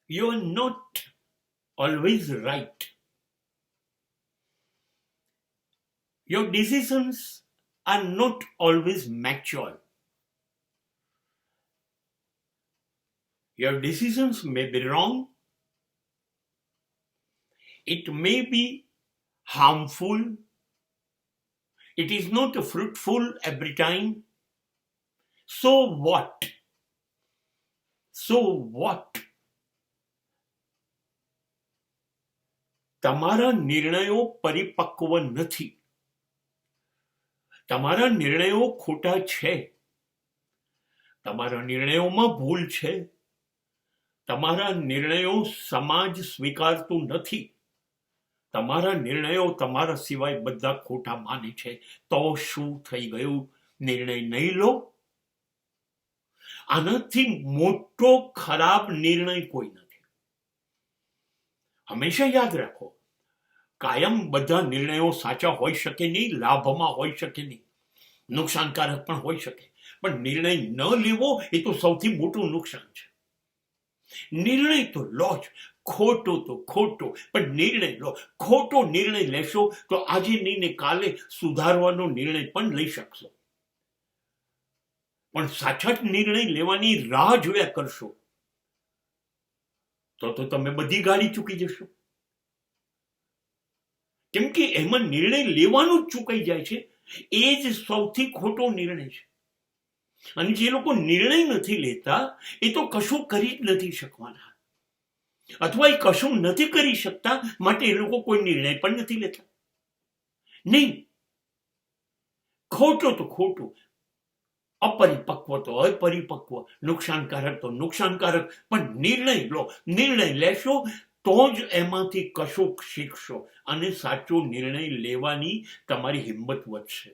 You are not always right. Your decisions are not always mature. Your decisions may be wrong. It may be harmful. It is not fruitful every time. So what? So what? તમારા નિર્ણયો પરિપક્વ નથી. તમારા નિર્ણયો ખોટા છે. તમારા નિર્ણયોમાં ભૂલ છે. તમારા નિર્ણયો સમાજ સ્વીકારતું નથી. તમારા નિર્ણયો તમારા સિવાય બધા ખોટા માને છે. તો શું થઈ ગયું? નિર્ણય નહીં લો. આનાથી મોટો ખરાબ નિર્ણય કોઈ નથી. હંમેશા યાદ રાખો, કાયમ બધા નિર્ણયો સાચા હોઈ શકે નહીં, લાભમાં હોઈ શકે નહીં, નુકસાનકારક પણ હોઈ શકે. પણ નિર્ણય ન લેવો એ તો સૌથી મોટું નુકસાન છે. નિર્ણય તો લો જ, ખોટો તો ખોટો, પણ નિર્ણય લો. ખોટો નિર્ણય લેશો તો આજે નહીં ને કાલે સુધારવાનો નિર્ણય પણ લઈ શકશો. પણ સાચા જ નિર્ણય લેવાની રાહ જોયા કરશો તો તમે બધી ગાડી ચૂકી જશો. કેમ કે એમાં નિર્ણય લેવાનું જ ચૂકાઈ જાય છે. એ જ સૌથી ખોટો નિર્ણય છે. અને જે લોકો નિર્ણય નથી લેતા એ તો કશું કરી જ નથી શકવાના, અથવા એ કશું નથી કરી શકતા માટે એ લોકો કોઈ નિર્ણય પણ નથી લેતા. નહીં, ખોટો તો ખોટું, અપરિપક્વ તો અપરિપક્વ, નુકસાનકારક તો નુકસાનકારક, પણ નિર્ણય લો. નિર્ણય લેશો તો જ એમાંથી કશુંક શીખશો અને સાચો નિર્ણય લેવાની તમારી હિંમત વધશે.